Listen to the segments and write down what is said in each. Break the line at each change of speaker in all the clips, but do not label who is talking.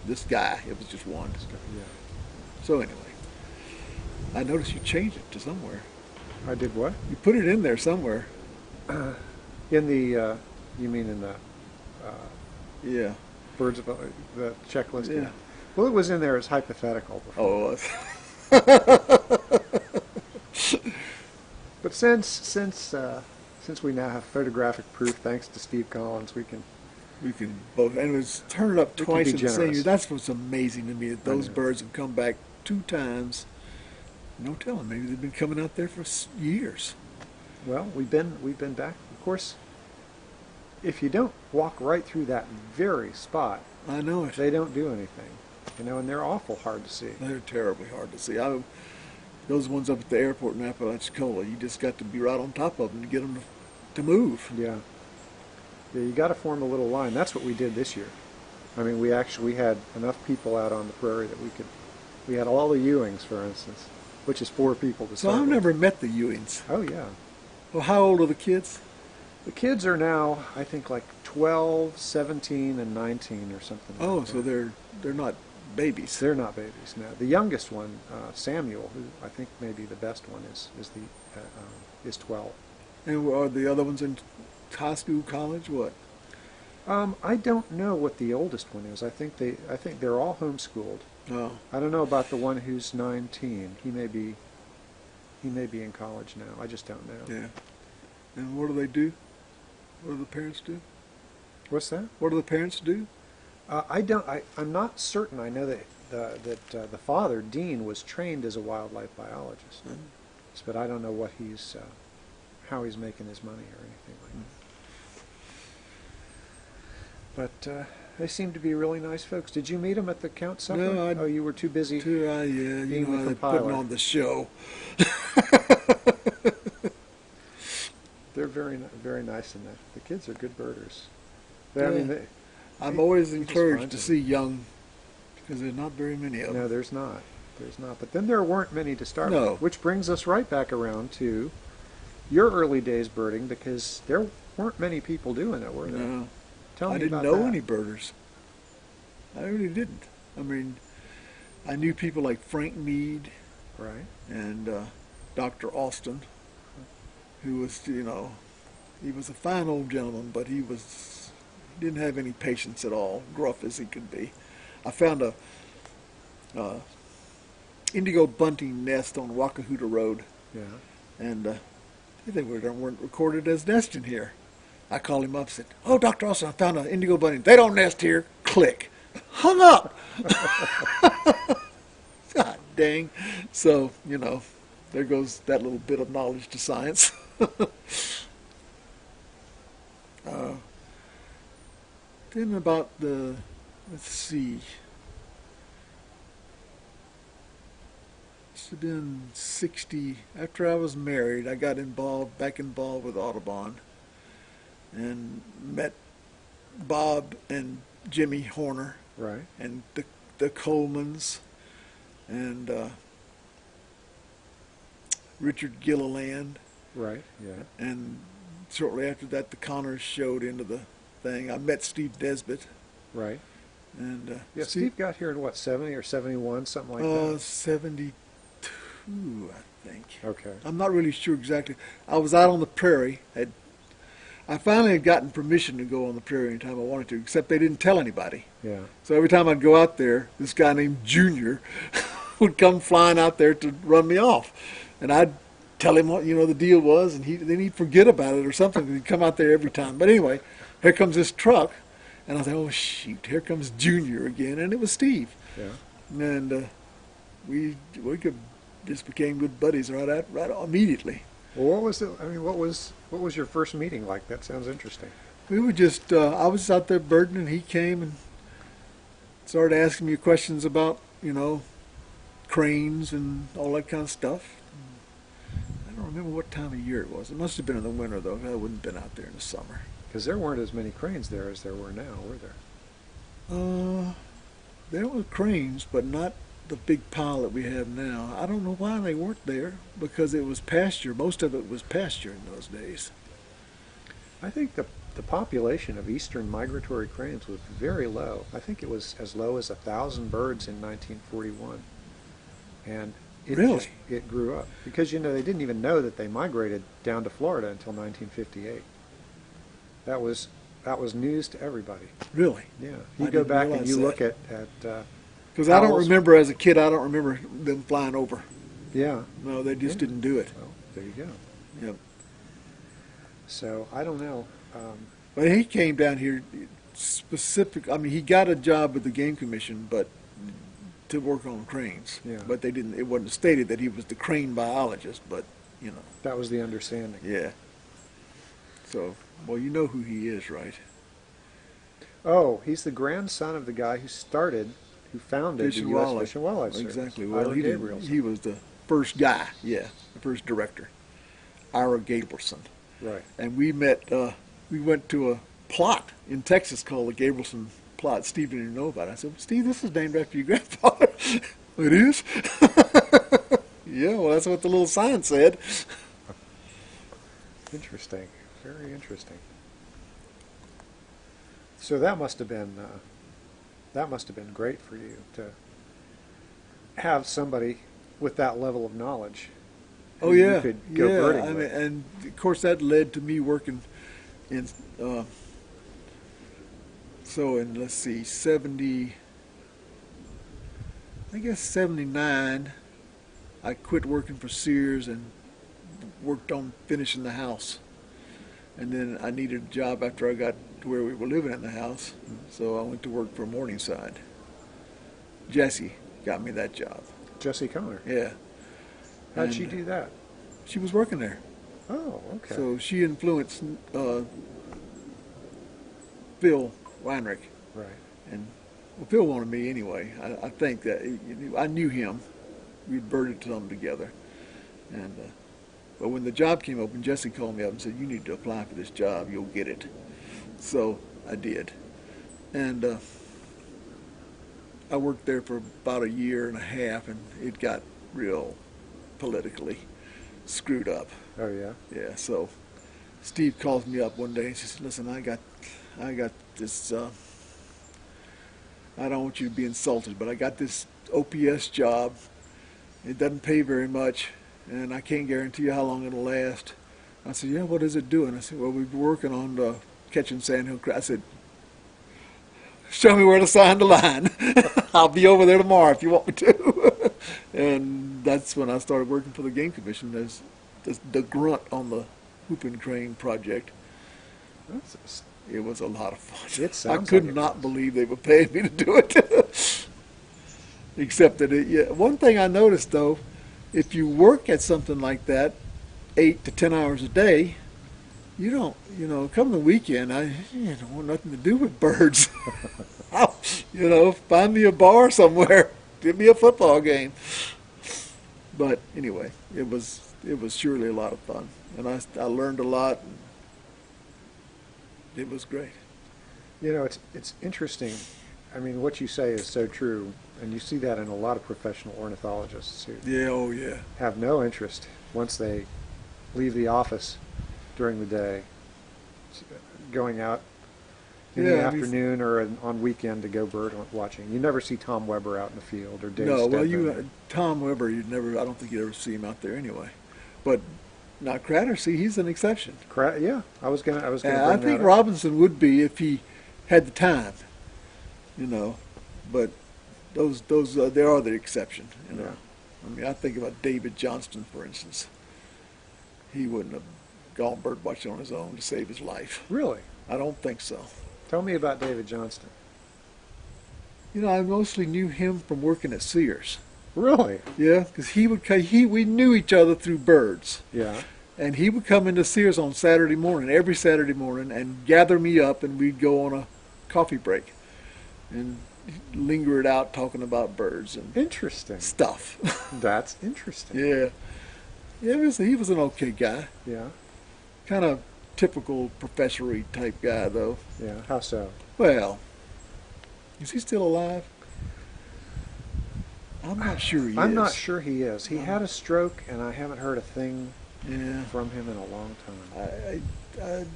this guy. It was just one.
Yeah.
So anyway, I noticed you changed it to somewhere.
I did what?
You put it in there somewhere.
In the, you mean in the
Yeah.
birds of the checklist?
Yeah.
Well, it was in there as hypothetical before.
Oh, it was.
But since we now have photographic proof, thanks to Steve Collins, we can.
We can both, and it's turned up
We can
twice
be
in the same
generous.
year. That's what's amazing to me, that
I
those
know.
birds have come back 2 times. No telling, maybe they've been coming out there for years.
Well, we've been back. Of course, if you don't walk right through that very spot,
I know it.
they don't do anything. And they're awful hard to see.
They're terribly hard to see. Those ones up at the airport in Apalachicola, you just got to be right on top of them to get them to move.
Yeah. Yeah, you got to form a little line. That's what we did this year. I mean, we had enough people out on the prairie that we had all the Ewings, for instance, which is 4 people to
So
start
I've
with.
never met the Ewings.
Oh, yeah.
Well, how old are the kids?
The kids are now, I think, like 12, 17, and 19 or something.
Oh,
like
so
that.
they're not babies.
They're not babies now. The youngest one, Samuel, who I think maybe the best one is 12.
And are the other ones in high school, college, what?
I don't know what the oldest one is. I think they're all homeschooled.
Oh,
I don't know about the one who's 19. He may be in college now. I just don't know.
yeah. And what do they do? What do the parents do?
What's that?
What do the parents do?
I'm not certain. I know that the father, Dean, was trained as a wildlife biologist, but I don't know what how he's making his money or anything like that. But they seem to be really nice folks. Did you meet them at the count supper?
No,
oh, you were too busy.
Yeah, you
being
know
with
how
the
they're putting
pilot.
on the show.
They're very nice in that. The kids are good birders.
Yeah. I'm always
you just
encouraged
find
to
them.
see young, because there's not very many of them.
No, there's not. There's not. But then there weren't many to start
No.
with, which brings us right back around to your early days birding, because there weren't many people doing it, were there?
No,
Tell
I
me
didn't
about
know
that.
any birders. I really didn't. I mean, I knew people like Frank Mead
Right.
and Dr. Austin, who was, he was a fine old gentleman, but he didn't have any patience at all, gruff as he could be. I found a indigo bunting nest on Wakahuta Road,
Yeah.
and they weren't recorded as nesting here. I called him up and said, "Oh, Dr. Austin, I found an indigo bunting. They don't nest here." Click. Hung up. God dang. So, there goes that little bit of knowledge to science. Then about let's see. Must have been 60. After I was married, I got back involved with Audubon, and met Bob and Jimmy Horner
Right.
and the Colemans and Richard Gilliland,
Right. Yeah.
and shortly after that the Connors showed into the thing. I met Steve Nesbitt,
Right.
and
Yeah. Steve got here in what, 70 or 71, something like that.
72, I think.
Okay.
I'm not really sure exactly. I was out on the prairie. I finally had gotten permission to go on the prairie anytime I wanted to, except they didn't tell anybody.
Yeah.
So every time I'd go out there, this guy named Junior would come flying out there to run me off. And I'd tell him what, the deal was, and then he'd forget about it or something. He'd come out there every time. But anyway, here comes this truck, and I thought, oh, shoot, here comes Junior again. And it was Steve.
Yeah.
And we just became good buddies right immediately.
Well, what was it? I mean, what was your first meeting like? That sounds interesting.
We were just, I was out there birding, and he came and started asking me questions about, cranes and all that kind of stuff. I don't remember what time of year it was. It must have been in the winter, though. I wouldn't have been out there in the summer.
Because there weren't as many cranes there as there were now, were there?
There were cranes, but not the big pile that we have now. I don't know why they weren't there, because it was pasture. Most of it was pasture in those days.
I think the population of eastern migratory cranes was very low. I think it was as low as 1,000 birds in 1941, and
Really?
it grew up because they didn't even know that they migrated down to Florida until 1958. That was news to everybody.
Really?
Yeah,
I
you go
didn't
back and
realize
you
that.
look at
Because I don't
owls.
remember as a kid. I don't remember them flying over.
Yeah.
No, they just
Yeah.
didn't do it.
Well, there you go.
Yep.
So I don't know.
But he came down here specific. I mean, he got a job with the Game Commission, but to work on cranes.
Yeah.
But they didn't. It wasn't stated that he was the crane biologist. But
That was the understanding.
yeah. So, well, you know who he is, right?
Oh, he's the grandson of the guy who founded
Fish
the
and
U.S.
Wildlife.
Fish and Wildlife Service.
Exactly. Well,
Ira
he didn't.
Gabrielson.
He was the first guy. Yeah, the first director, Ira Gabrielson.
Right.
And we met. We went to a plot in Texas called the Gabrielson plot. Steve didn't even know about it. I said, Steve, this is named after your grandfather. It is? Yeah, well, that's what the little sign said.
Interesting. Very interesting. So that must have been great for you to have somebody with that level of knowledge.
Oh,
who
yeah.
You could go birding
I mean,
with.
and, of course, that led to me working in, let's see, 79, I quit working for Sears and worked on finishing the house. And then I needed a job after I got to where we were living in the house, so I went to work for Morningside. Jessie got me that job.
Jessie Conner.
Yeah.
How'd she
And
do that?
She was working there.
Oh, okay.
So she influenced Phil Weinrich.
Right.
And well, Phil wanted me anyway. I think that I knew him. We'd birded some together. And but when the job came open, Jesse called me up and said, "You need to apply for this job. You'll get it." So I did. And I worked there for about a year and a half, and it got real politically screwed up.
Oh, yeah?
Yeah, so Steve calls me up one day and says, "Listen, I got this, I don't want you to be insulted, but I got this OPS job. It doesn't pay very much, and I can't guarantee you how long it'll last." I said, "Yeah, what is it doing?" I said, "Well, we've been working on catching sandhill crab." I said, "Show me where to sign the line. I'll be over there tomorrow if you want me to." And that's when I started working for the Game Commission as the grunt on the whooping crane project. It was a lot of fun.
It sounds
I could
like it
not
was.
believe they were paying me to do it. Except that one thing I noticed though, if you work at something like that 8 to 10 hours a day, you don't, come the weekend, I don't want nothing to do with birds. Find me a bar somewhere, give me a football game. But anyway, it was surely a lot of fun, and I learned a lot. And it was great.
It's interesting. I mean, what you say is so true, and you see that in a lot of professional ornithologists who
Yeah, oh yeah.
have no interest once they leave the office during the day, going out in the
Yeah, I mean,
afternoon or on weekend to go bird watching. You never see Tom Weber out in the field or Dave
No, well,
Stedman.
Tom Weber, I don't think you'd ever see him out there anyway. But now Cratter, see, he's an exception.
Yeah, I was gonna bring
I
that
think
up.
Robinson would be if he had the time, But those they are the exception,
Yeah.
I mean, I think about David Johnston, for instance. He wouldn't have gone bird watching on his own to save his life.
Really?
I don't think so.
Tell me about David Johnston.
I mostly knew him from working at Sears.
Really?
Yeah, because we knew each other through birds.
Yeah.
And he would come into Sears on Saturday morning, every Saturday morning, and gather me up, and we'd go on a coffee break and linger it out talking about birds and
Interesting.
stuff.
That's interesting.
Yeah. Yeah, he was an okay guy.
Yeah.
Kind of typical professory type guy, though.
Yeah. How so?
Well, is he still alive? I'm not sure he is.
I'm not sure he is. He had a stroke, and I haven't heard a thing
Yeah.
from him in a long time.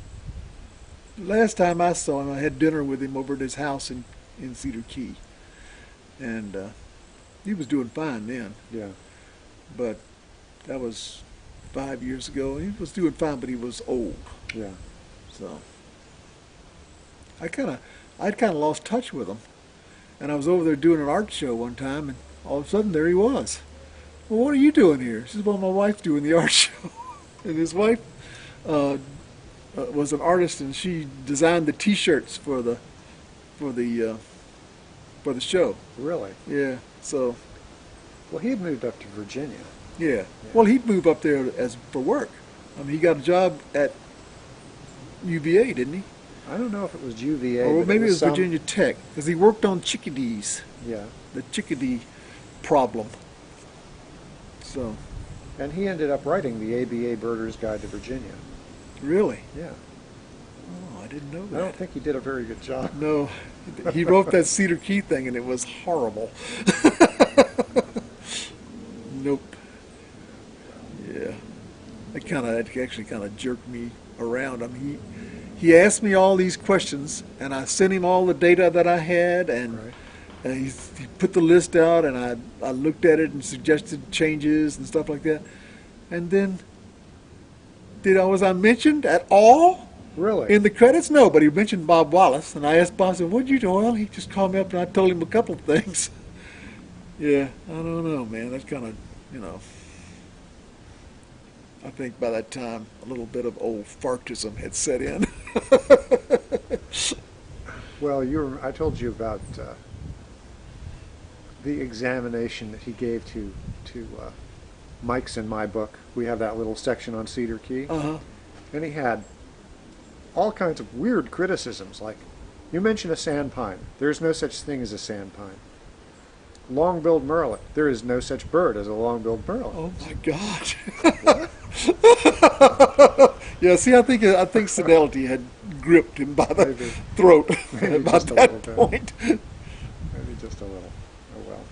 last time I saw him, I had dinner with him over at his house in Cedar Key, and he was doing fine then.
Yeah.
But that was 5 years ago. He was doing fine, but he was old.
Yeah.
So I'd kind of lost touch with him. And I was over there doing an art show one time, and all of a sudden there he was. Well, what are you doing here? She said, well, my wife's doing the art show. And his wife was an artist, and she designed the T-shirts for the show.
Really?
Yeah. So.
Well, he had moved up to Virginia.
Yeah. Well, he'd move up there for work. I mean, he got a job at UVA, didn't he?
I don't know if it was UVA.
Or
but
maybe it was
some...
Virginia Tech, because he worked on chickadees.
Yeah.
The chickadee problem. So.
And he ended up writing the ABA Birder's Guide to Virginia.
Really?
Yeah.
Oh, I didn't know that.
I don't think he did a very good job.
No. He wrote that Cedar Key thing, and it was horrible. Nope. Yeah. It actually kind of jerked me around. I mean, he asked me all these questions, and I sent him all the data that I had, and,
Right.
and he put the list out, and I looked at it and suggested changes and stuff like that. And then, was I mentioned at all
Really?
in the credits? No, but he mentioned Bob Wallace, and I asked Bob, I said, what'd you do? Well, he just called me up, and I told him a couple of things. Yeah, I don't know, man. That's kind of, I think by that time a little bit of old fartism had set in.
Well, I told you about the examination that he gave to Mike's in my book. We have that little section on Cedar Key.
Uh-huh.
And he had all kinds of weird criticisms, like, you mentioned a sand pine. There is no such thing as a sand pine. Long-billed murrelet. There is no such bird as a long-billed murrelet.
Oh my God! Yeah, see, I think senility had gripped him by the
Maybe.
throat
Maybe
about
just a
that
little
point.
Maybe just a little. Oh well.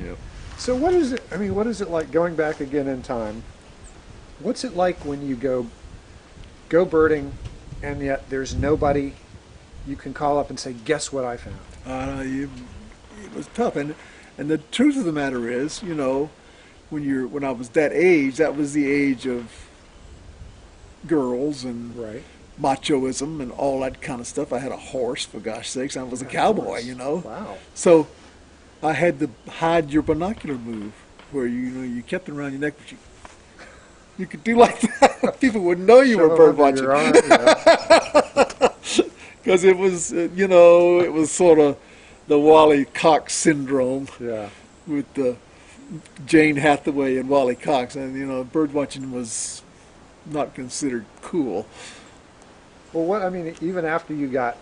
Yep.
So what is it? I mean, what is it like going back again in time? What's it like when you go birding, and yet there's nobody you can call up and say, "Guess what I found"?
It was tough, and the truth of the matter is, when I was that age, that was the age of girls and
Right.
machoism and all that kind of stuff. I had a horse, for gosh sakes. I was a cowboy,
Wow.
So I had to hide your binocular move, where you kept it around your neck, but you could do like that. People would know you were bird watching. Because it was, it was sort of the Wally Cox syndrome
Yeah.
with Jane Hathaway and Wally Cox, and bird watching was not considered cool.
Well, even after you got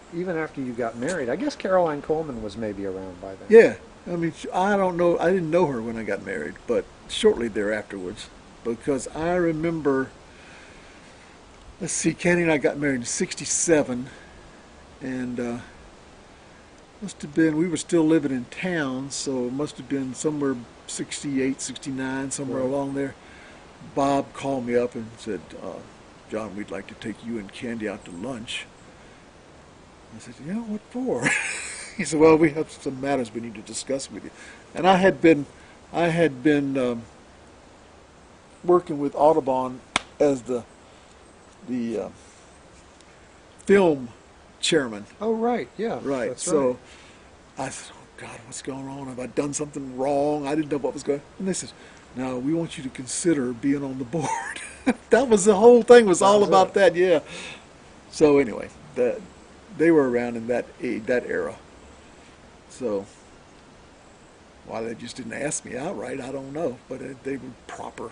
married, I guess Caroline Coleman was maybe around by then.
Yeah, I mean, I don't know. I didn't know her when I got married, but shortly thereafterwards, because I remember. Let's see, Candy and I got married in '67, and must have been, we were still living in town, so it must have been somewhere 68, 69, somewhere
Right.
along there. Bob called me up and said, John, we'd like to take you and Candy out to lunch. I said, yeah, what for? He said, well, we have some matters we need to discuss with you. And I had been working with Audubon as the film chairman.
Oh, right. Yeah.
Right.
That's
So
right.
I said, oh, God, what's going on? Have I done something wrong? I didn't know what was going on. And they said, no, we want you to consider being on the board. That was the whole thing, was all
was
about
it.
that, yeah. So anyway, they were around in that era. So why they just didn't ask me outright, I don't know. But they were proper,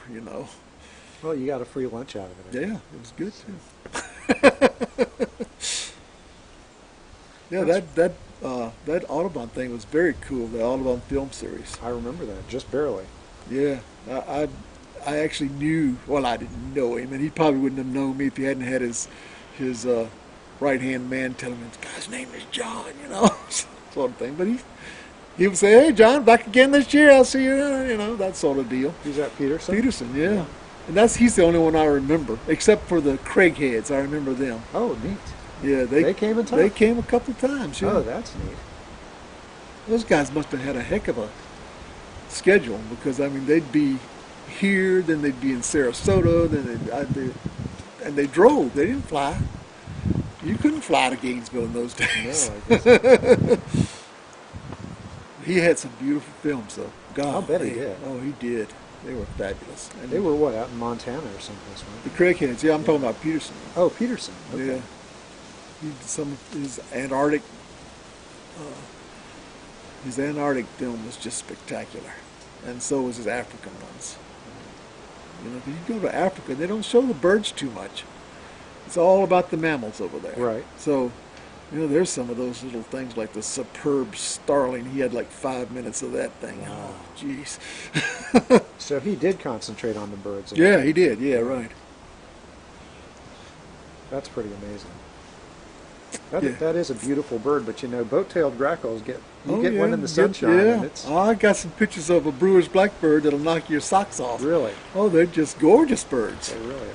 Well, you got a free lunch out of it.
Yeah, it was good too. Yeah, that Audubon thing was very cool. The Audubon film series.
I remember that, just barely.
Yeah, I actually knew. Well, I didn't know him, and he probably wouldn't have known me if he hadn't had his right hand man tell him his guy's name is John, sort of thing. But he would say, "Hey, John, back again this year. I'll see you." That sort of deal.
Who's that, Peterson?
Peterson, yeah. And he's the only one I remember, except for the Craigheads. I remember them.
Oh, neat.
Yeah,
They came and talked?
They came a couple of times. Yeah.
Oh, that's neat.
Those guys must have had a heck of a schedule because I mean they'd be here, then they'd be in Sarasota, and they drove. They didn't fly. You couldn't fly to Gainesville in those days.
No, I guess.
He had some beautiful films, though. God,
I'll bet he did.
Oh, he did. They were fabulous. And
They were what, out in Montana or someplace, weren't
the
they?
Craigheads. Yeah, I'm talking about Peterson.
Oh, Peterson. Okay.
Yeah, he did some of his Antarctic. His Antarctic film was just spectacular, and so was his African ones. You know, 'cause you go to Africa, they don't show the birds too much. It's all about the mammals over there.
Right.
So, you know, there's some of those little things like the superb starling. He had like 5 minutes of that thing.
Wow.
Oh, jeez.
So he did concentrate on the birds.
Yeah, he did. Yeah, right.
That's pretty amazing.
Yeah.
That is a beautiful bird, but you know, boat-tailed grackles get
Oh,
one
yeah,
in the
you
sunshine,
yeah.
and it's
Oh, I got some pictures of a brewer's blackbird that'll knock your socks off.
really,
Oh, they're just gorgeous birds.
they really are.